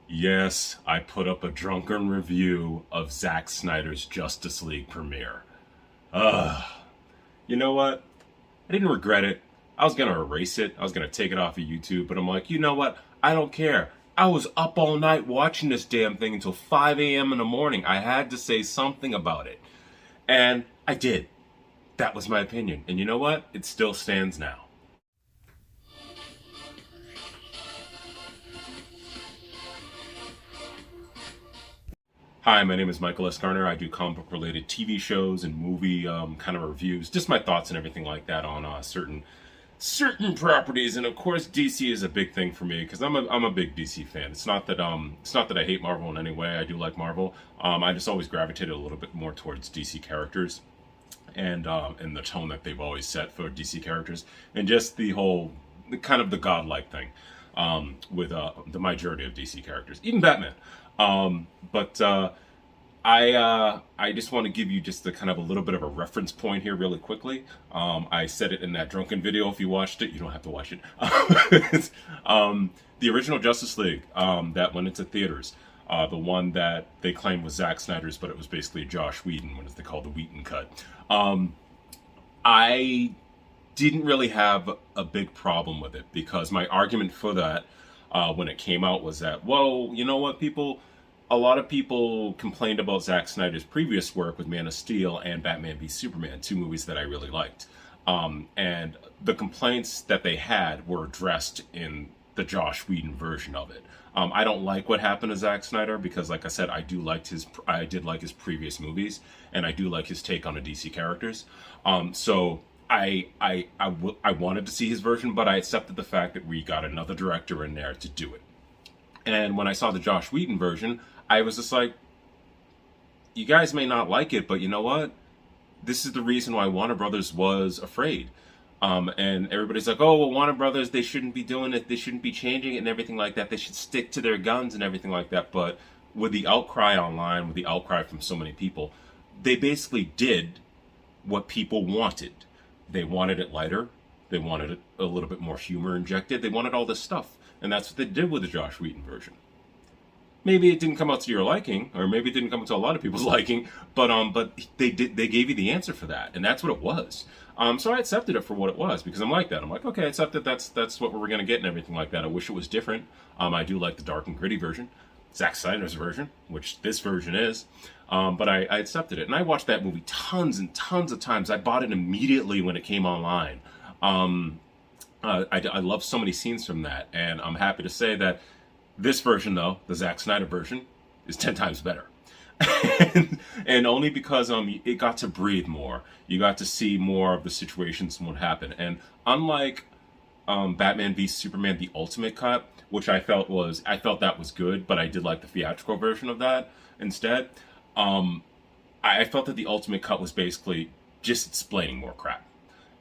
Yes, I put up a drunken review of Zack Snyder's Justice League premiere. Ugh. You know what? I didn't regret it. I was gonna erase it. I was gonna take it off of YouTube, but I'm like, you know what? I don't care. I was up all night watching this damn thing until 5 a.m. in the morning. I had to say something about it. And I did. That was my opinion. And you know what? It still stands now. Hi, my name is Michael S. Garner. I do comic book related TV shows and movie kind of reviews, just my thoughts and everything like that on certain properties. And of course, DC is a big thing for me because I'm a big DC fan. It's not that I hate Marvel in any way. I do like Marvel. I just always gravitated a little bit more towards DC characters and the tone that they've always set for DC characters, and just the kind of the godlike thing with the majority of DC characters, even Batman. But I just want to give you just a kind of a little bit of a reference point here really quickly. I said it in that drunken video. If you watched it, you don't have to watch it. The original Justice League that went into theaters. The one that they claimed was Zack Snyder's, but it was basically Josh Whedon, what is they call the Whedon cut. I didn't really have a big problem with it because my argument for that when it came out was that, well, you know what, a lot of people complained about Zack Snyder's previous work with Man of Steel and Batman v Superman, two movies that I really liked. And the complaints that they had were addressed in the Josh Whedon version of it. I don't like what happened to Zack Snyder because, like I said, I did like his previous movies, and I do like his take on the DC characters. So I wanted to see his version, but I accepted the fact that we got another director in there to do it. And when I saw the Josh Whedon version, I was just like, you guys may not like it, but you know what? This is the reason why Warner Brothers was afraid. And everybody's like, oh, well, Warner Brothers, they shouldn't be doing it. They shouldn't be changing it and everything like that. They should stick to their guns and everything like that. But with the outcry online, with the outcry from so many people, they basically did what people wanted. They wanted it lighter. They wanted it a little bit more humor injected. They wanted all this stuff. And that's what they did with the Josh Whedon version. Maybe it didn't come out to your liking, or maybe it didn't come to a lot of people's liking, but they gave you the answer for that, and that's what it was. So I accepted it for what it was because I'm like that. I'm like, okay, I accept that that's what we're gonna get and everything like that. I wish it was different. I do like the dark and gritty version, Zack Snyder's version, which this version is. But I accepted it, and I watched that movie tons and tons of times. I bought it immediately when it came online. I love so many scenes from that, and I'm happy to say that this version, though, the Zack Snyder version, is 10 times better. and only because it got to breathe more. You got to see more of the situations and what happened. And unlike Batman v Superman: The Ultimate Cut, which I felt that was good, but I did like the theatrical version of that instead. I felt that the Ultimate Cut was basically just explaining more crap,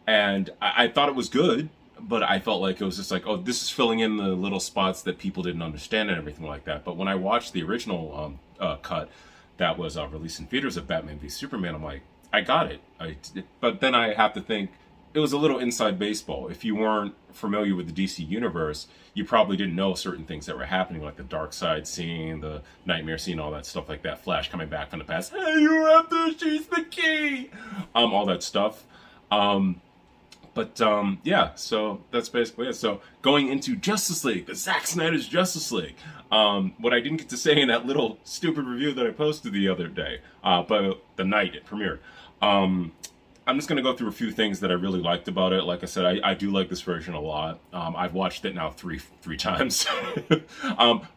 and I thought it was good. But I felt like it was just like, oh, this is filling in the little spots that people didn't understand and everything like that. But when I watched the original cut that was released in theaters of Batman v Superman, I'm like, I got it. But then I have to think it was a little inside baseball. If you weren't familiar with the DC universe, you probably didn't know certain things that were happening, like the Dark Side scene, the Nightmare scene, all that stuff like that. Flash coming back from the past. Hey, you have to she's the key. All that stuff. But yeah, so that's basically it. So going into Justice League, the Zack Snyder's Justice League. What I didn't get to say in that little stupid review that I posted the other day, but the night it premiered. I'm just going to go through a few things that I really liked about it. Like I said, I do like this version a lot. I've watched it now three times.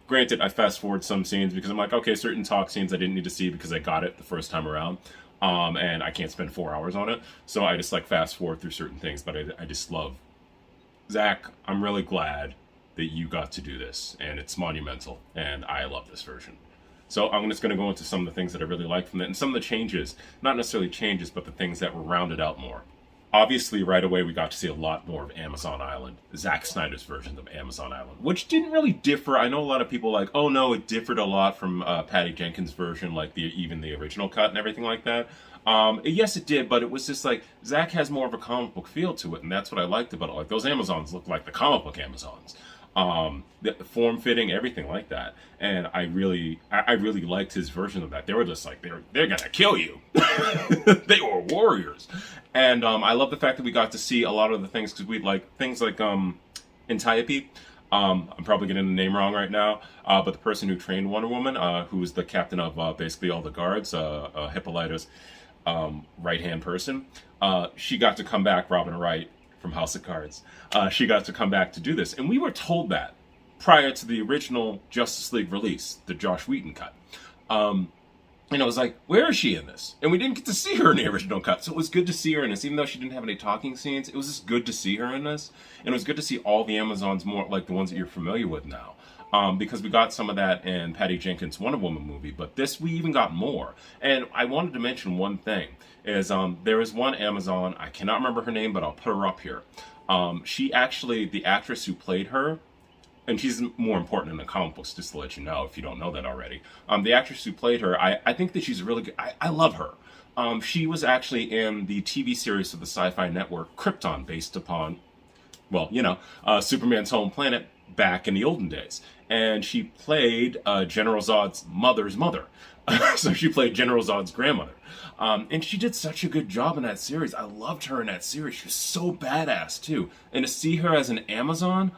Granted, I fast forward some scenes because I'm like, okay, certain talk scenes I didn't need to see because I got it the first time around. And I can't spend 4 hours on it. So I just like fast forward through certain things, but I just love Zack. I'm really glad that you got to do this, and it's monumental, and I love this version. So I'm just going to go into some of the things that I really like from it, and some of the changes, not necessarily changes, but the things that were rounded out more. Obviously, right away, we got to see a lot more of Amazon Island, Zack Snyder's version of Amazon Island, which didn't really differ. I know a lot of people are like, oh no, it differed a lot from Patty Jenkins' version, like even the original cut and everything like that. Yes, it did, but it was just like, Zack has more of a comic book feel to it, and that's what I liked about it. Like, those Amazons look like the comic book Amazons. the form fitting, everything like that. And I really liked his version of that. They were just like, they're gonna kill you. They were warriors. And I love the fact that we got to see a lot of the things, because we like things like Antiope. I'm probably getting the name wrong right now, but the person who trained Wonder Woman, who was the captain of basically all the guards, Hippolyta's right-hand person, she got to come back, Robin Wright from House of Cards. She got to come back to do this. And we were told that prior to the original Justice League release, the Joss Whedon cut. And I was like, where is she in this? And we didn't get to see her in the original cut. So it was good to see her in this. Even though she didn't have any talking scenes, it was just good to see her in this. And it was good to see all the Amazons, more like the ones that you're familiar with now. Because we got some of that in Patty Jenkins' Wonder Woman movie. But this, we even got more. And I wanted to mention one thing. Is there is one Amazon, I cannot remember her name, but I'll put her up here. She actually, the actress who played her, and she's more important in the comic books, just to let you know if you don't know that already. The actress who played her, I think that she's really good. I love her. She was actually in the TV series of the Sci-Fi Network, Krypton, based upon, well, Superman's home planet back in the olden days. And she played General Zod's mother's mother. So she played General Zod's grandmother. And she did such a good job in that series. I loved her in that series. She was so badass, too. And to see her as an Amazon,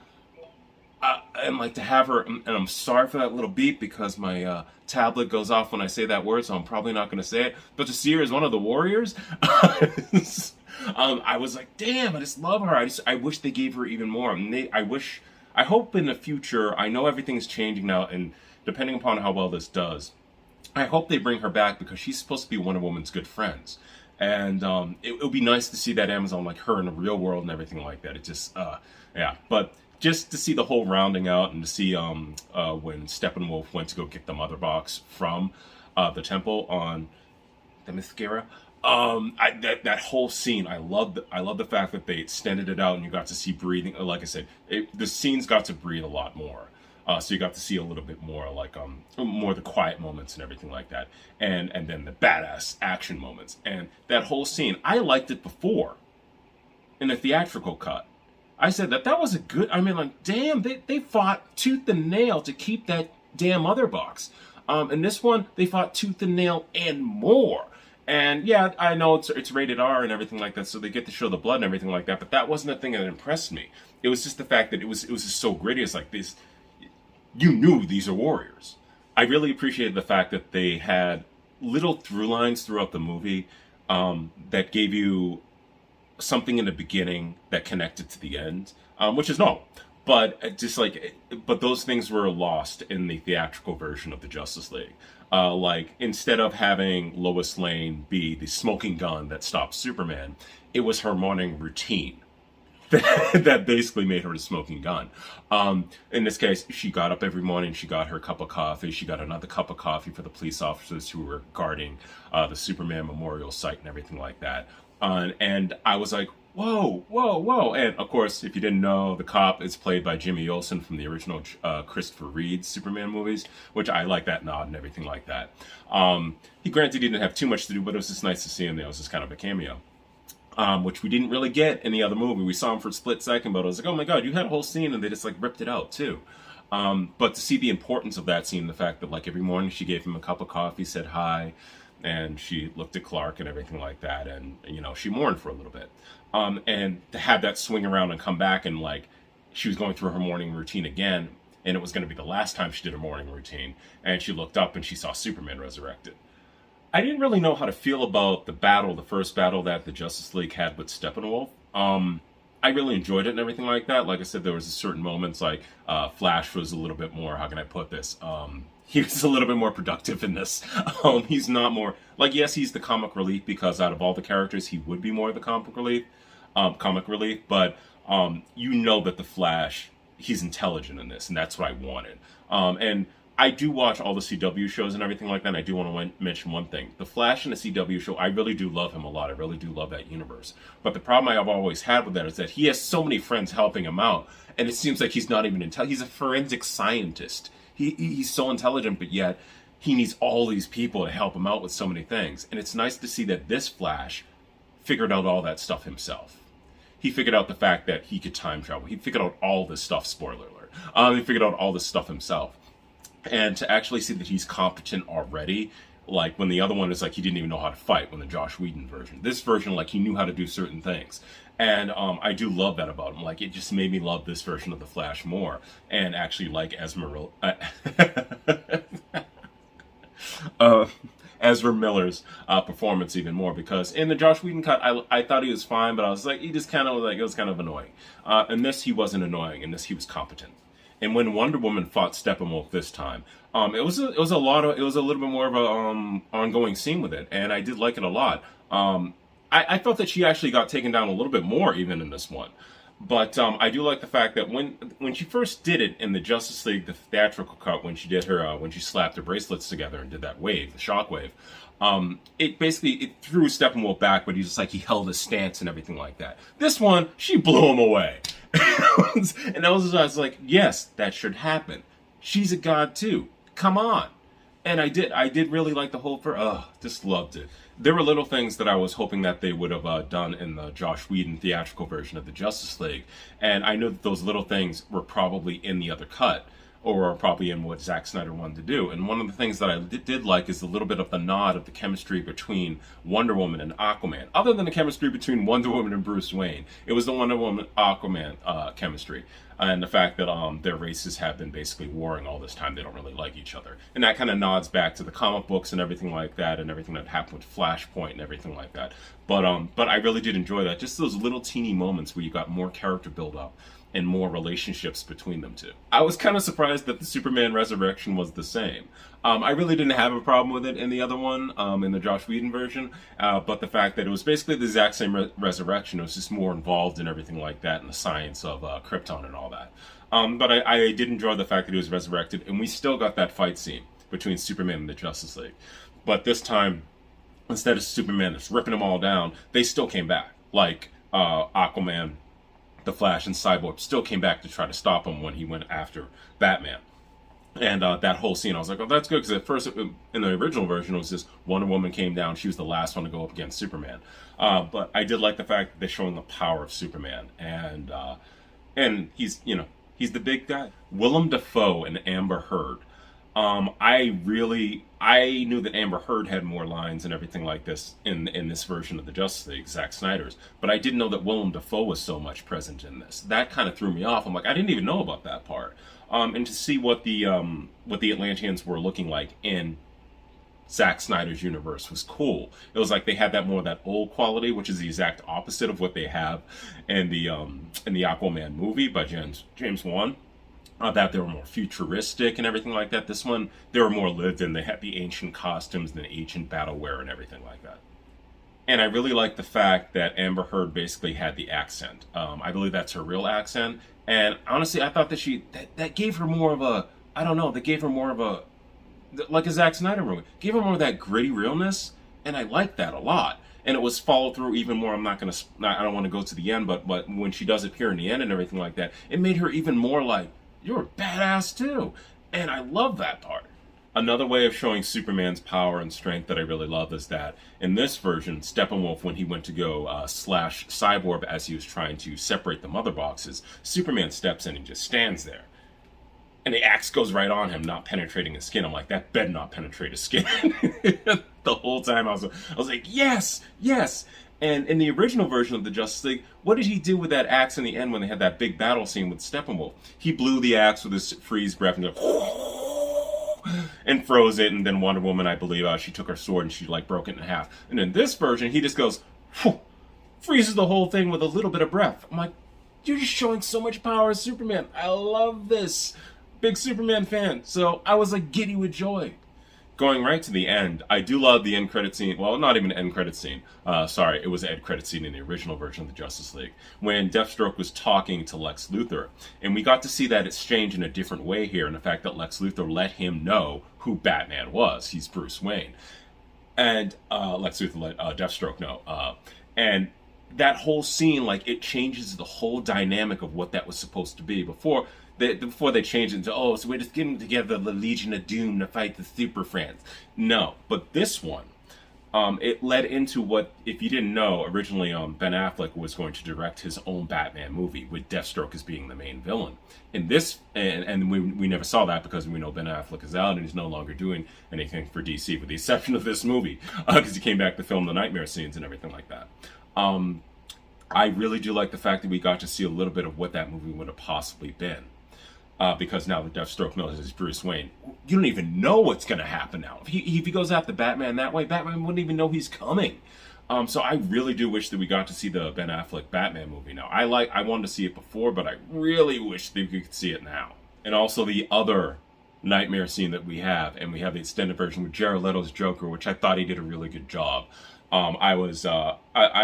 and like to have her, and I'm sorry for that little beep because my tablet goes off when I say that word, so I'm probably not going to say it. But to see her as one of the warriors, I was like, damn, I just love her. I wish they gave her even more. And I hope in the future, I know everything's changing now, and depending upon how well this does, I hope they bring her back because she's supposed to be Wonder Woman's good friends. And it would be nice to see that Amazon, like her in the real world and everything like that. It just, yeah. But just to see the whole rounding out and to see when Steppenwolf went to go get the mother box from the temple on the Themyscira. That whole scene, I love the fact that they extended it out and you got to see breathing. Like I said, the scenes got to breathe a lot more. So you got to see a little bit more, like more the quiet moments and everything like that, and then the badass action moments and that whole scene. I liked it before in the theatrical cut. I said that was a good. I mean, like, damn, they fought tooth and nail to keep that damn mother box. In this one, they fought tooth and nail and more. And yeah, I know it's rated R and everything like that, so they get to show the blood and everything like that. But that wasn't the thing that impressed me. It was just the fact that it was just so gritty. It's like this. You knew these are warriors. I really appreciated the fact that they had little through lines throughout the movie that gave you something in the beginning that connected to the end, which is normal. But but those things were lost in the theatrical version of the Justice League. Like, instead of having Lois Lane be the smoking gun that stopped Superman, it was her morning routine that basically made her the smoking gun. In this case, she got up every morning, she got her cup of coffee, she got another cup of coffee for the police officers who were guarding the Superman memorial site and everything like that. And I was like, whoa, whoa, whoa. And of course, if you didn't know, the cop is played by Jimmy Olsen from the original Christopher Reed Superman movies, which I like that nod and everything like that. He didn't have too much to do, but it was just nice to see him there. It was just kind of a cameo. Which we didn't really get in the other movie. We saw him for a split second, but I was like, oh my god, you had a whole scene, and they just like ripped it out too. But to see the importance of that scene, the fact that like every morning she gave him a cup of coffee, said hi, and she looked at Clark and everything like that, and she mourned for a little bit. And to have that swing around and come back, and like she was going through her morning routine again, and it was going to be the last time she did her morning routine, and she looked up and she saw Superman resurrected. I didn't really know how to feel about the first battle that the Justice League had with Steppenwolf. I really enjoyed it and everything like that. Like I said, there was certain moments like Flash was a little bit more, how can I put this? He was a little bit more productive in this. He's not more, like, yes, he's the comic relief because out of all the characters, he would be more the comic relief, but you know that the Flash, he's intelligent in this, and that's what I wanted. And I do watch all the CW shows and everything like that, and I do want to mention one thing. The Flash in the CW show, I really do love him a lot. I really do love that universe. But the problem I have always had with that is that he has so many friends helping him out, and it seems like he's not even intelligent. He's a forensic scientist. He's so intelligent, but yet he needs all these people to help him out with so many things. And it's nice to see that this Flash figured out all that stuff himself. He figured out the fact that he could time travel. He figured out all this stuff, spoiler alert. He figured out all this stuff himself. And to actually see that he's competent already, like when the other one is like he didn't even know how to fight, when the Josh Whedon version. This version, like, he knew how to do certain things. And I do love that about him. Like, it just made me love this version of the Flash more, and actually like Ezra Miller's performance even more, because in the Josh Whedon cut, I thought he was fine, but I was like, he just kind of, like, it was kind of annoying. In this, he wasn't annoying. In this, he was competent. And when Wonder Woman fought Steppenwolf this time, it was a little bit more of a ongoing scene with it, and I did like it a lot. I felt that she actually got taken down a little bit more even in this one. But I do like the fact that when she first did it in the Justice League, the theatrical cut, when she did her when she slapped her bracelets together and did that wave, the shockwave, it threw Steppenwolf back, but he held his stance and everything like that. This one, she blew him away, and I was like, yes, that should happen. She's a god too. Come on. And I did really like the whole just loved it. There were little things that I was hoping that they would have done in the Josh Whedon theatrical version of the Justice League, and I knew that those little things were probably in the other cut, or probably in what Zack Snyder wanted to do. And one of the things that I did like is a little bit of the nod of the chemistry between Wonder Woman and Aquaman. Other than the chemistry between Wonder Woman and Bruce Wayne, it was the Wonder Woman Aquaman chemistry. And the fact that their races have been basically warring all this time. They don't really like each other. And that kind of nods back to the comic books and everything like that, and everything that happened with Flashpoint and everything like that. But I really did enjoy that. Just those little teeny moments where you got more character build up and more relationships between them two. I was kind of surprised that the Superman resurrection was the same. I really didn't have a problem with it in the other one, in the Josh Whedon version, but the fact that it was basically the exact same resurrection, it was just more involved in everything like that, and the science of Krypton and all that. But I did enjoy the fact that he was resurrected, and we still got that fight scene between Superman and the Justice League. But this time, instead of Superman just ripping them all down, they still came back. Like Aquaman, the Flash, and Cyborg still came back to try to stop him when he went after Batman. And that whole scene, I was like, oh, that's good, because at first, in the original version, it was just Wonder Woman came down, she was the last one to go up against Superman. But I did like the fact that they're showing the power of Superman, and he's the big guy. Willem Dafoe and Amber Heard. I knew that Amber Heard had more lines and everything like this in this version of the Justice League, Zack Snyder's, but I didn't know that Willem Dafoe was so much present in this. That kind of threw me off. I'm like, I didn't even know about that part. And to see what the Atlanteans were looking like in Zack Snyder's universe was cool. It was like they had that more of that old quality, which is the exact opposite of what they have in the Aquaman movie by James Wan. That they were more futuristic and everything like that. This one, they were more lived in. They had the ancient costumes and the ancient battle wear and everything like that. And I really like the fact that Amber Heard basically had the accent. I believe that's her real accent. And honestly, I thought that that gave her more of a, I don't know, that gave her more of a, like a Zack Snyder movie. Gave her more of that gritty realness, and I liked that a lot. And it was followed through even more. I don't want to go to the end, but when she does appear in the end and everything like that, it made her even more like, you're a badass too. And I love that part. Another way of showing Superman's power and strength that I really love is that in this version, Steppenwolf, when he went to go slash Cyborg as he was trying to separate the mother boxes, Superman steps in and just stands there. And the axe goes right on him, not penetrating his skin. I'm like, that better not penetrate his skin. The whole time I was like, yes, yes. And in the original version of the Justice League, what did he do with that axe in the end when they had that big battle scene with Steppenwolf? He blew the axe with his freeze breath and froze it, and then Wonder Woman, I believe, she took her sword and she broke it in half. And in this version, he just goes, freezes the whole thing with a little bit of breath. I'm like, you're just showing so much power as Superman. I love this. Big Superman fan. So I was like giddy with joy. Going right to the end, I do love the end credit scene. Well, not even an end credit scene. Sorry, it was an end credit scene in the original version of the Justice League, when Deathstroke was talking to Lex Luthor. And we got to see that exchange in a different way here, and the fact that Lex Luthor let him know who Batman was. He's Bruce Wayne. And Lex Luthor let Deathstroke know. And that whole scene, it changes the whole dynamic of what that was supposed to be. Before they changed it into, so we're just getting together the Legion of Doom to fight the Super Friends. No, but this one, it led into what, if you didn't know, originally Ben Affleck was going to direct his own Batman movie with Deathstroke as being the main villain. In this, and we never saw that because we know Ben Affleck is out and he's no longer doing anything for DC, with the exception of this movie, because he came back to film the nightmare scenes and everything like that. I really do like the fact that we got to see a little bit of what that movie would have possibly been. Because now that Deathstroke knows it's Bruce Wayne, you don't even know what's going to happen now. If he goes after Batman that way, Batman wouldn't even know he's coming. So I really do wish that we got to see the Ben Affleck Batman movie now. I wanted to see it before, but I really wish that we could see it now. And also the other nightmare scene that we have, and we have the extended version with Jared Leto's Joker, which I thought he did a really good job. I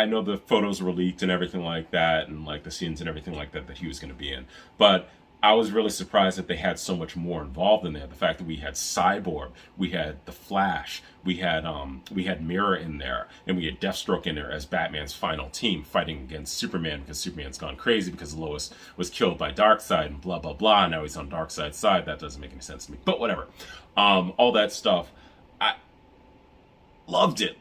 know the photos were leaked and everything like that, and like the scenes and everything like that he was going to be in, but I was really surprised that they had so much more involved in there. The fact that we had Cyborg, we had the Flash, we had Mirror in there, and we had Deathstroke in there as Batman's final team fighting against Superman, because Superman's gone crazy because Lois was killed by Darkseid and blah blah blah. And now he's on Darkseid's side. That doesn't make any sense to me, but whatever. All that stuff, I loved it.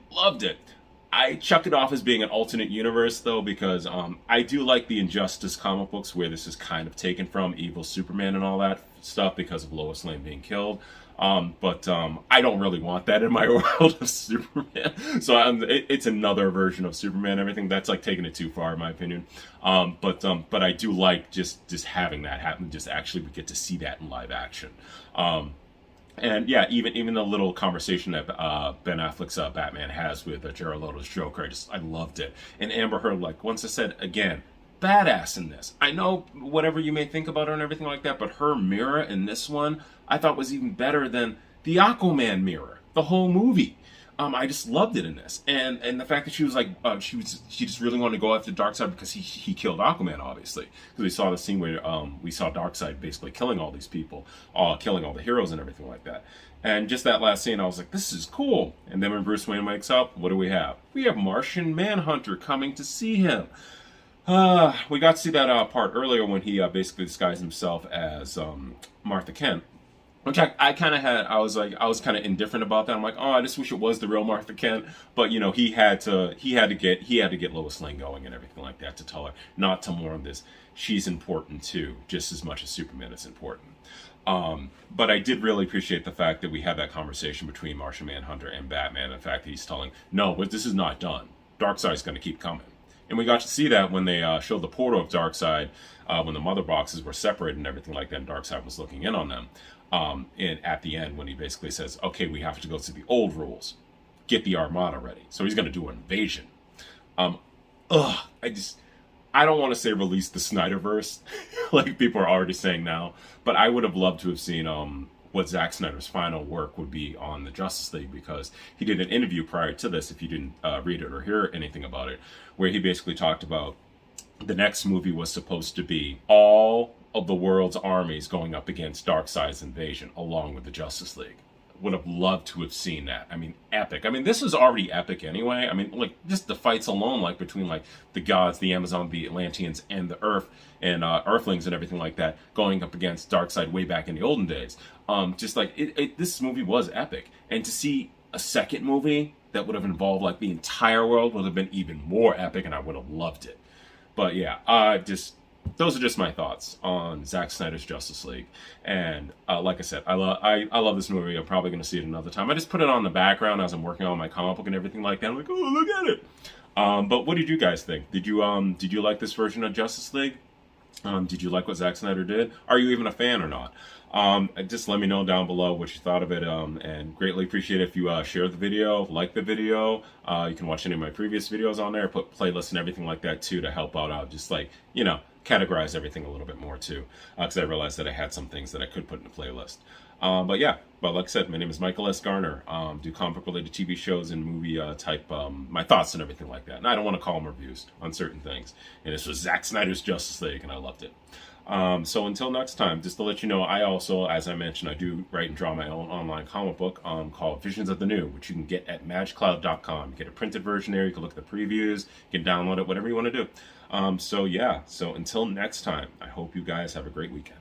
I chuck it off as being an alternate universe, though, because I do like the Injustice comic books where this is kind of taken from, evil Superman and all that stuff because of Lois Lane being killed. But I don't really want that in my world of Superman. So it's another version of Superman and everything. That's like taking it too far, in my opinion. But I do like just having that happen. Just actually we get to see that in live action. And yeah, even the little conversation that Ben Affleck's Batman has with Jared Leto's Joker, I loved it. And Amber Heard, like once I said again, badass in this. I know whatever you may think about her and everything like that, but her mirror in this one, I thought was even better than the Aquaman mirror, the whole movie. I just loved it in this, and the fact that she was like, she just really wanted to go after Darkseid because he killed Aquaman, obviously, because we saw the scene where we saw Darkseid basically killing all these people, killing all the heroes and everything like that. And just that last scene, I was like, this is cool. And then when Bruce Wayne wakes up, what do we have? We have Martian Manhunter coming to see him. We got to see that part earlier when he basically disguised himself as Martha Kent. Which I kind of had, I was kind of indifferent about that. I'm like, oh, I just wish it was the real Martha Kent. But you know, he had to get Lois Lane going and everything like that to tell her not to mourn this. She's important too, just as much as Superman is important. But I did really appreciate the fact that we had that conversation between Martian Manhunter and Batman. The fact that he's telling, no, but this is not done. Darkseid's going to keep coming. And we got to see that when they showed the portal of Darkseid, when the mother boxes were separated and everything like that, and Darkseid was looking in on them. And at the end, when he basically says, okay, we have to go to the old rules, get the Armada ready. So he's going to do an invasion. I don't want to say release the Snyderverse, like people are already saying now, but I would have loved to have seen what Zack Snyder's final work would be on the Justice League, because he did an interview prior to this, if you didn't read it or hear anything about it, where he basically talked about the next movie was supposed to be all of the world's armies going up against Darkseid's invasion, along with the Justice League. Would have loved to have seen that. I mean, epic. I mean, this is already epic anyway. I mean, like, just the fights alone, like, between, like, the gods, the Amazon, the Atlanteans, and the Earth, and Earthlings and everything like that, going up against Darkseid way back in the olden days. Just, like, this movie was epic. And to see a second movie that would have involved, like, the entire world would have been even more epic, and I would have loved it. But, yeah, those are just my thoughts on Zack Snyder's Justice League. And like I said, I love this movie. I'm probably going to see it another time. I just put it on the background as I'm working on my comic book and everything like that. I'm like, oh, look at it. But what did you guys think? Did you like this version of Justice League? Did you like what Zack Snyder did? Are you even a fan or not? Just let me know down below what you thought of it, and greatly appreciate it if you share the video, like the video. You can watch any of my previous videos on there, put playlists and everything like that too to help out, just like, you know, categorize everything a little bit more too, because I realized that I had some things that I could put in a playlist. But like I said, my name is Michael S. Garner. Do comic book related TV shows and movie type my thoughts and everything like that. And I don't want to call them reviews on certain things. And this was Zack Snyder's Justice League, and I loved it. So until next time, just to let you know, I also, as I mentioned, I do write and draw my own online comic book called Visions of the New, which you can get at magicloud.com. You get a printed version there. You can look at the previews. You can download it, whatever you want to do. So until next time, I hope you guys have a great weekend.